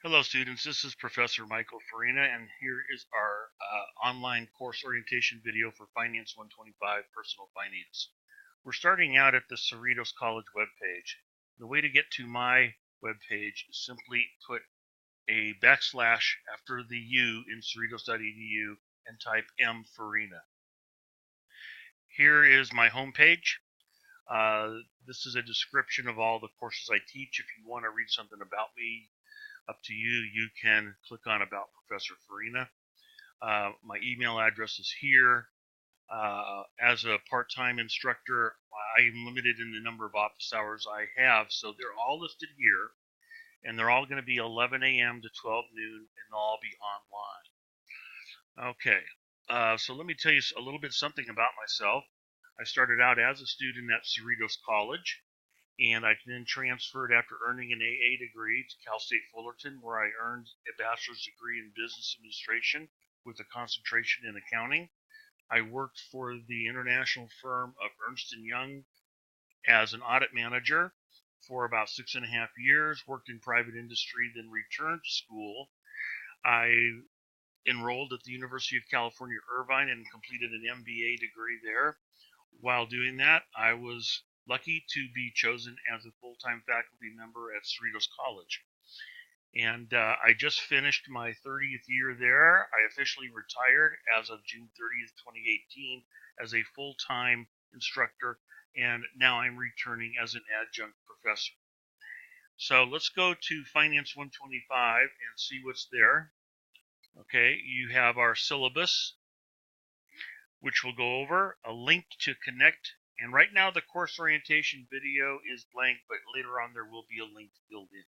Hello students, this is Professor Michael Farina and here is our online course orientation video for Finance 125 Personal Finance. We're starting out at the Cerritos College webpage. The way to get to my webpage is simply put a backslash after the U in cerritos.edu and type M Farina. Here is my homepage. This is a description of all the courses I teach. If you want to read something about me, up to you. You can click on About Professor Farina. My email address is here. As a part-time instructor, I'm limited in the number of office hours I have, so they're all listed here, and they're all going to be 11 a.m. to 12 noon, and they'll all be online. Okay, so let me tell you a little bit something about myself. I started out as a student at Cerritos College, and I then transferred after earning an AA degree to Cal State Fullerton, where I earned a bachelor's degree in business administration with a concentration in accounting. I worked for the international firm of Ernst & Young as an audit manager for about 6.5 years, worked in private industry, then returned to school. I enrolled at the University of California, Irvine, and completed an MBA degree there. While doing that, I was lucky to be chosen as a full-time faculty member at Cerritos College. And I just finished my 30th year there. I officially retired as of June 30th, 2018 as a full-time instructor, and now I'm returning as an adjunct professor. So let's go to Finance 125 and see what's there. Okay, you have our syllabus, which we'll go over, a link to connect. And right now the course orientation video is blank, but later on there will be a link filled in.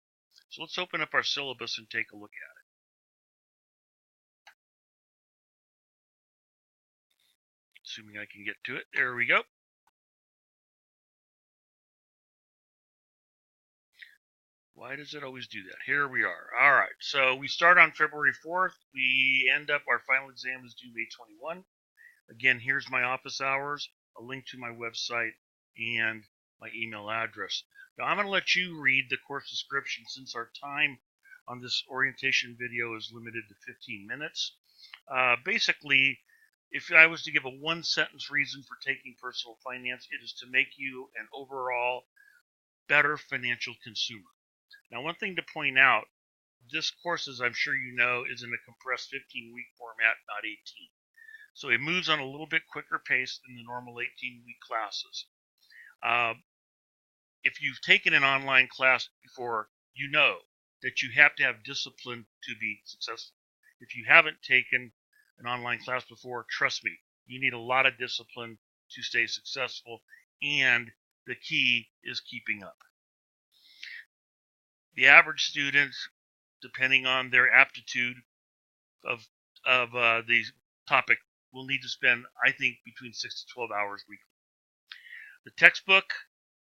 So let's open up our syllabus and take a look at it. Assuming I can get to it. There we go. Why does it always do that? Here we are. All right, so we start on February 4th. We end up, our final exam is due May 21. Again, here's my office hours, a link to my website, and my email address. Now I'm going to let you read the course description since our time on this orientation video is limited to 15 minutes. Basically, if I was to give a one-sentence reason for taking personal finance, it is to make you an overall better financial consumer. Now, one thing to point out, this course, as I'm sure you know, is in a compressed 15-week format, not 18. So it moves on a little bit quicker pace than the normal 18-week classes. If you've taken an online class before, you know that you have to have discipline to be successful. If you haven't taken an online class before, trust me, you need a lot of discipline to stay successful, and the key is keeping up. The average student, depending on their aptitude of the topic, will need to spend, I think, between 6 to 12 hours weekly. The textbook,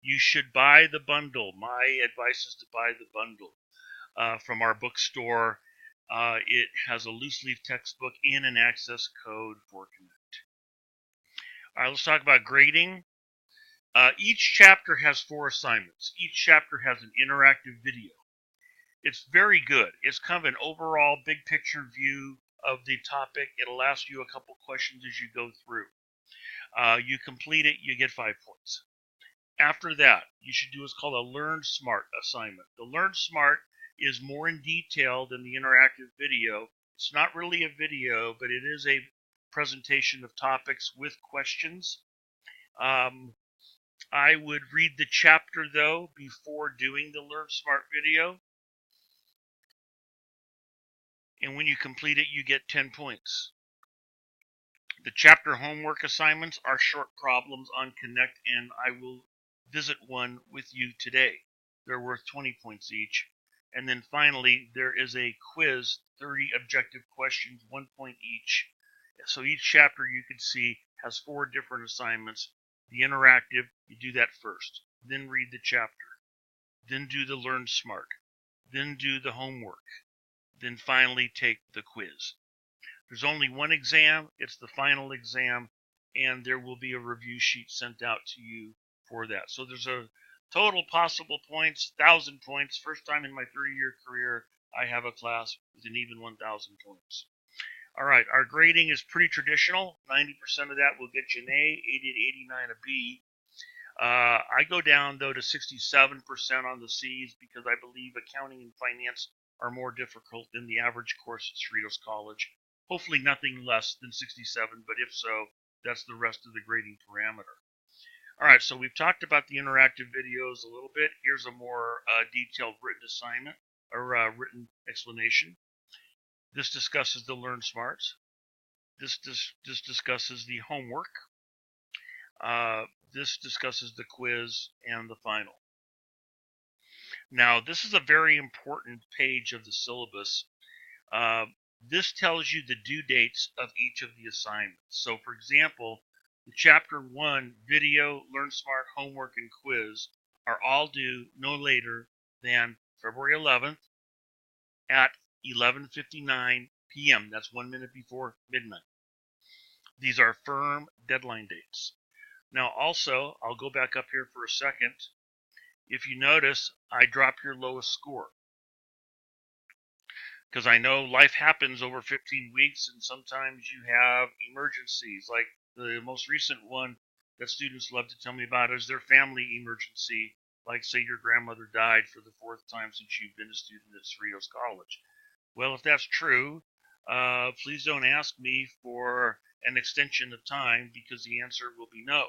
you should buy the bundle. My advice is to buy the bundle from our bookstore. It has a loose leaf textbook and an access code for Connect. All right, let's talk about grading. Each chapter has 4 assignments. Each chapter has an interactive video. It's very good. It's kind of an overall big picture view of the topic. It'll ask you a couple questions as you go through. You complete it, you get 5 points. After that, you should do what's called a Learn Smart assignment. The Learn Smart is more in detail than the interactive video. It's not really a video, but it is a presentation of topics with questions. I would read the chapter, though, before doing the Learn Smart video. And when you complete it, you get 10 points. The chapter homework assignments are short problems on Connect, and I will visit one with you today. They're worth 20 points each. And then finally, there is a quiz, 30 objective questions, 1 point each. So each chapter you can see has 4 different assignments. The interactive, you do that first. Then read the chapter. Then do the Learn Smart. Then do the homework. Then finally take the quiz. There's only one exam. It's the final exam, and there will be a review sheet sent out to you for that. So there's a total possible points, 1,000 points. First time in my 30-year career I have a class with an even 1,000 points. All right, our grading is pretty traditional. 90% of that will get you an A, 80 to 89 a B. I go down, though, to 67% on the C's because I believe accounting and finance are more difficult than the average course at Cerritos College. Hopefully nothing less than 67, but if so, that's the rest of the grading parameter. All right, so we've talked about the interactive videos a little bit. Here's a more detailed written assignment or written explanation. This discusses the Learn Smarts. This discusses the homework. This discusses the quiz and the final. Now, this is a very important page of the syllabus. This tells you the due dates of each of the assignments. So, for example, the Chapter 1 video, Learn Smart, homework, and quiz are all due no later than February 11th at 11:59 p.m. That's 1 minute before midnight. These are firm deadline dates. Now, also, I'll go back up here for a second. If you notice, I drop your lowest score. Because I know life happens over 15 weeks, and sometimes you have emergencies. Like the most recent one that students love to tell me about is their family emergency. Like, say, your grandmother died for the 4th time since you've been a student at Cerritos College. Well, if that's true, please don't ask me for an extension of time because the answer will be no.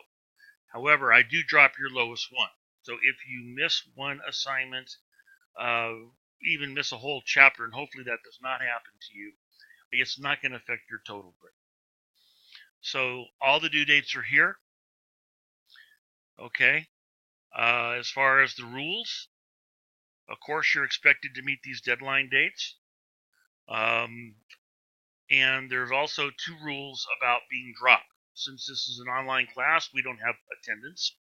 However, I do drop your lowest one. So if you miss one assignment, even miss a whole chapter, and hopefully that does not happen to you, it's not going to affect your total grade. So all the due dates are here. Okay. As far as the rules, of course, you're expected to meet these deadline dates. And there's also 2 rules about being dropped. Since this is an online class, we don't have attendance.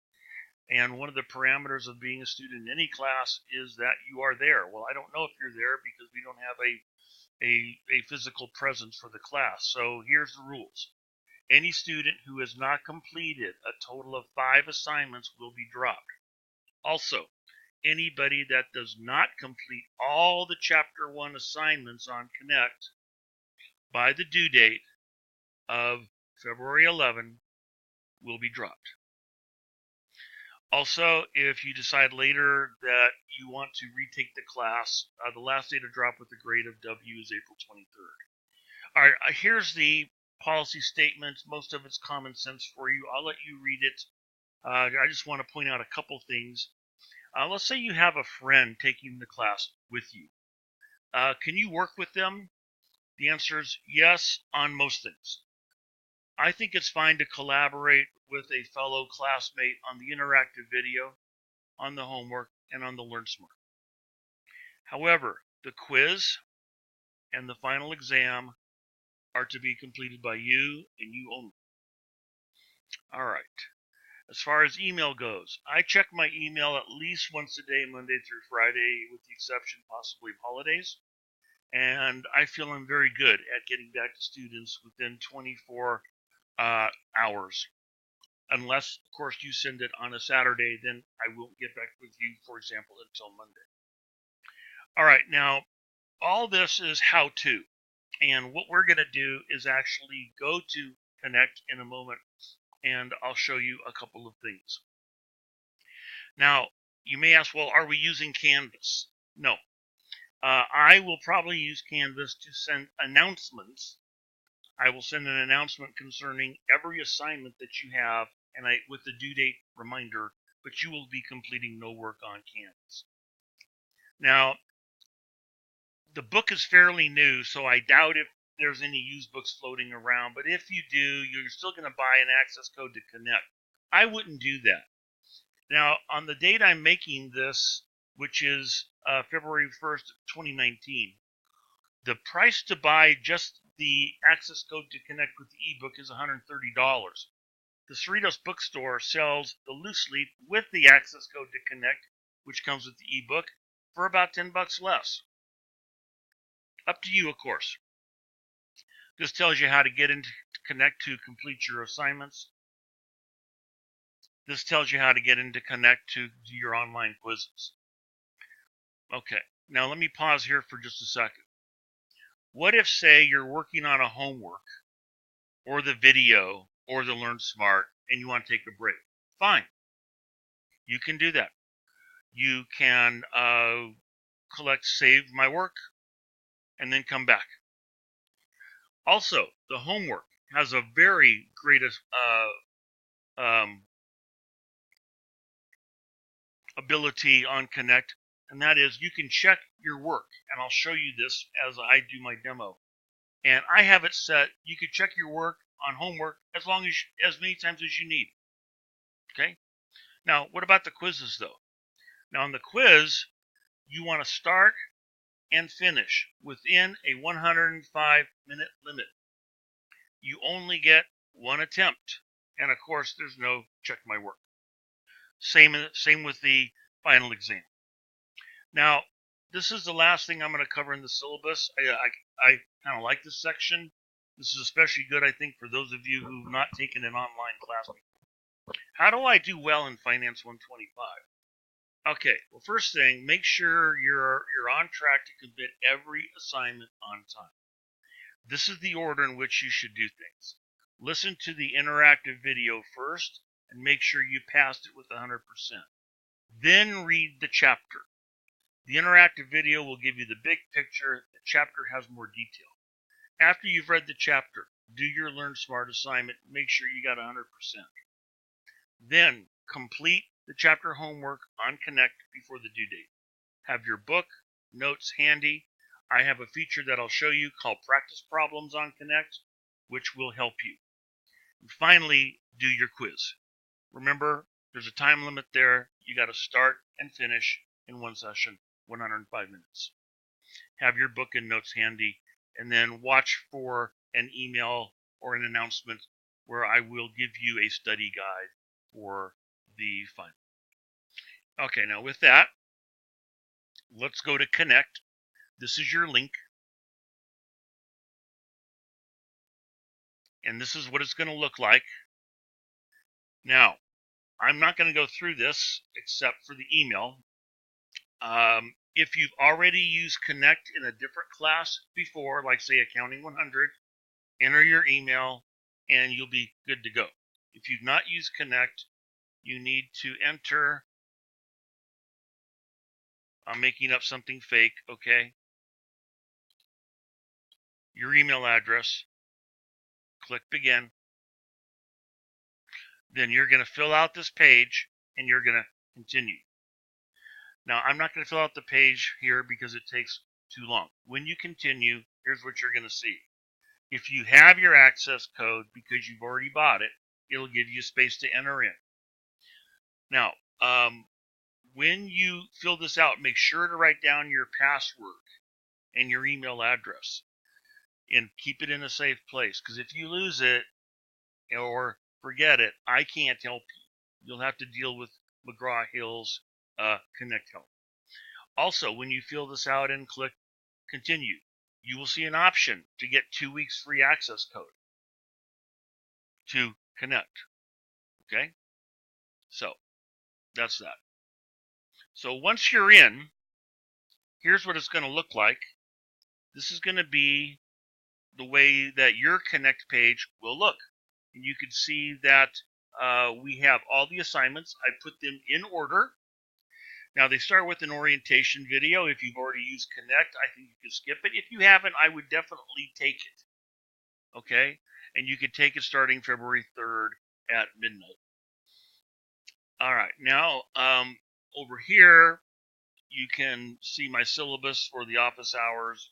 And one of the parameters of being a student in any class is that you are there. Well, I don't know if you're there because we don't have a physical presence for the class. So here's the rules. Any student who has not completed a total of 5 assignments will be dropped. Also, anybody that does not complete all the Chapter 1 assignments on Connect by the due date of February 11 will be dropped. Also, if you decide later that you want to retake the class, the last day to drop with the grade of W is April 23rd. All right, here's the policy statement. Most of it's common sense for you. I'll let you read it. I just want to point out a couple things. Let's say you have a friend taking the class with you. Can you work with them? The answer is yes on most things. I think it's fine to collaborate with a fellow classmate on the interactive video, on the homework, and on the Learn Smart. However, the quiz and the final exam are to be completed by you and you only. All right. As far as email goes, I check my email at least once a day, Monday through Friday, with the exception possibly of holidays. And I feel I'm very good at getting back to students within 24 hours. Unless, of course, you send it on a Saturday, then I won't get back with you, for example, until Monday. All right, now, all this is how-to. And what we're going to do is actually go to Connect in a moment, and I'll show you a couple of things. Now, you may ask, well, are we using Canvas? No. I will probably use Canvas to send announcements. I will send an announcement concerning every assignment that you have, and with the due date reminder, but you will be completing no work on Canvas. Now, the book is fairly new, so I doubt if there's any used books floating around, but if you do, you're still going to buy an access code to Connect. I wouldn't do that. Now, on the date I'm making this, which is February 1st, 2019, the price to buy just the access code to Connect with the ebook is $130. The Cerritos bookstore sells the loose leaf with the access code to Connect, which comes with the ebook, for about $10 less. Up to you, of course. This tells you how to get into Connect to complete your assignments. This tells you how to get into Connect to do your online quizzes. Okay, Now let me pause here for just a second. What if, say, you're working on a homework or the video or the Learn Smart and you want to take a break? Fine. You can do that. You can save my work, and then come back. Also, the homework has a very great ability on Connect, and that is you can check your work, and I'll show you this as I do my demo. And I have it set, you can check your work on homework as many times as you need. Okay? Now, what about the quizzes though? Now, on the quiz, you want to start and finish within a 105-minute limit. You only get one attempt, and of course, there's no check my work. Same with the final exam. Now, this is the last thing I'm going to cover in the syllabus. I kind of like this section. This is especially good, I think, for those of you who've not taken an online class before. How do I do well in Finance 125? Okay, well, first thing, make sure you're on track to complete every assignment on time. This is the order in which you should do things. Listen to the interactive video first and make sure you passed it with 100%. Then read the chapter. The interactive video will give you the big picture. The chapter has more detail. After you've read the chapter, do your Learn Smart assignment. Make sure you got 100%. Then complete the chapter homework on Connect before the due date. Have your book, notes handy. I have a feature that I'll show you called Practice Problems on Connect, which will help you. And finally, do your quiz. Remember, there's a time limit there. You got to start and finish in one session, 105 minutes. Have your book and notes handy, and then watch for an email or an announcement where I will give you a study guide for the final. Okay, now with that, let's go to Connect. This is your link. And this is what it's going to look like. Now, I'm not going to go through this except for the email. If you've already used Connect in a different class before, like say Accounting 100, enter your email and you'll be good to go. If you've not used Connect, you need to enter, I'm making up something fake, okay, your email address, click begin. Then you're going to fill out this page and you're going to continue. Now, I'm not going to fill out the page here because it takes too long. When you continue, here's what you're going to see. If you have your access code because you've already bought it, it'll give you space to enter in. Now, when you fill this out, make sure to write down your password and your email address and keep it in a safe place, because if you lose it or forget it, I can't help you. You'll have to deal with McGraw-Hill's Connect Help. Also, when you fill this out and click continue, you will see an option to get 2 weeks free access code to Connect. Okay? So, that's that. So once you're in, here's what it's going to look like. This is going to be the way that your Connect page will look. And you can see that we have all the assignments. I put them in order. Now, they start with an orientation video. If you've already used Connect, I think you can skip it. If you haven't, I would definitely take it. Okay? And you can take it starting February 3rd at midnight. All right. Now, over here, you can see my syllabus for the office hours.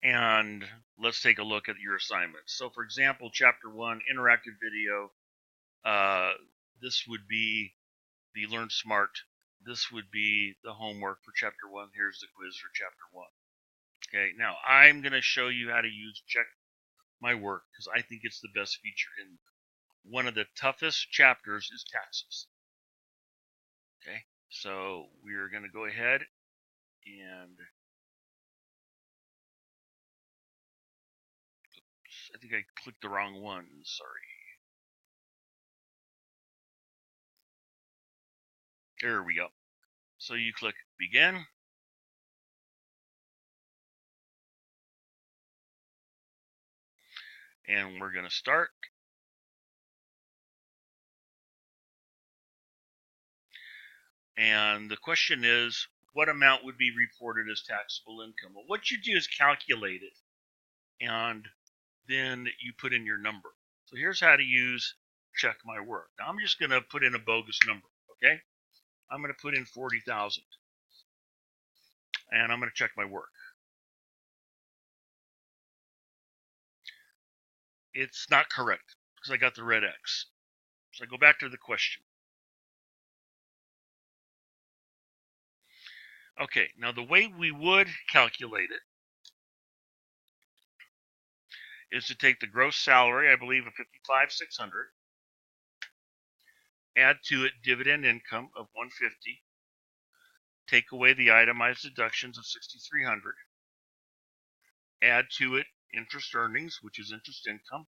And let's take a look at your assignments. So, for example, Chapter 1, interactive video. This would be the Learn Smart. This would be the homework for Chapter 1. Here's the quiz for Chapter 1. Okay, now I'm going to show you how to use Check My Work because I think it's the best feature in one of the toughest chapters is taxes. Okay, so we're going to go ahead and I think I clicked the wrong one. Sorry. There we go. So you click begin. And we're going to start. And the question is, what amount would be reported as taxable income? Well, what you do is calculate it, and then you put in your number. So here's how to use check my work. Now I'm just going to put in a bogus number, okay? I'm going to put in 40,000, and I'm going to check my work. It's not correct because I got the red X. So I go back to the question. Okay, now the way we would calculate it is to take the gross salary, I believe, of $55,600, add to it dividend income of $150, take away the itemized deductions of $6,300, add to it interest earnings, which is interest income,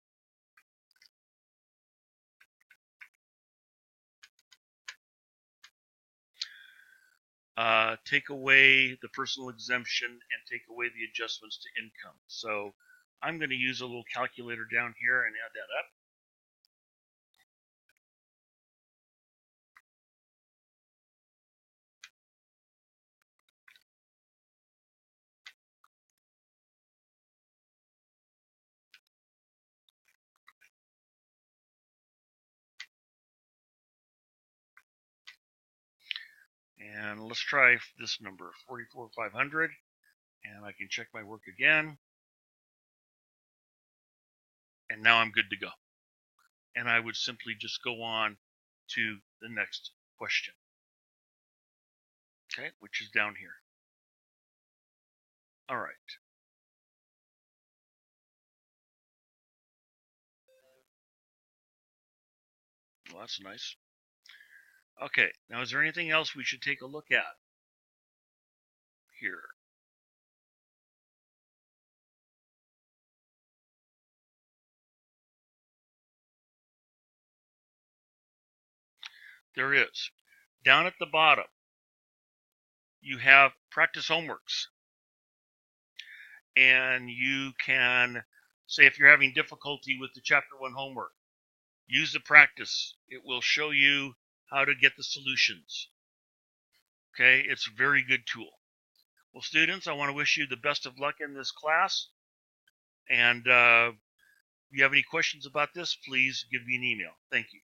take away the personal exemption, and take away the adjustments to income. So I'm going to use a little calculator down here and add that up. And let's try this number, 44,500, and I can check my work again. And now I'm good to go. And I would simply just go on to the next question, okay, which is down here. All right. Well, that's nice. Okay, now is there anything else we should take a look at here? There is. Down at the bottom, you have practice homeworks. And you can say if you're having difficulty with the Chapter 1 homework, use the practice. It will show you how to get the solutions. Okay, it's a very good tool. Well, students, I want to wish you the best of luck in this class. And if you have any questions about this, please give me an email. Thank you.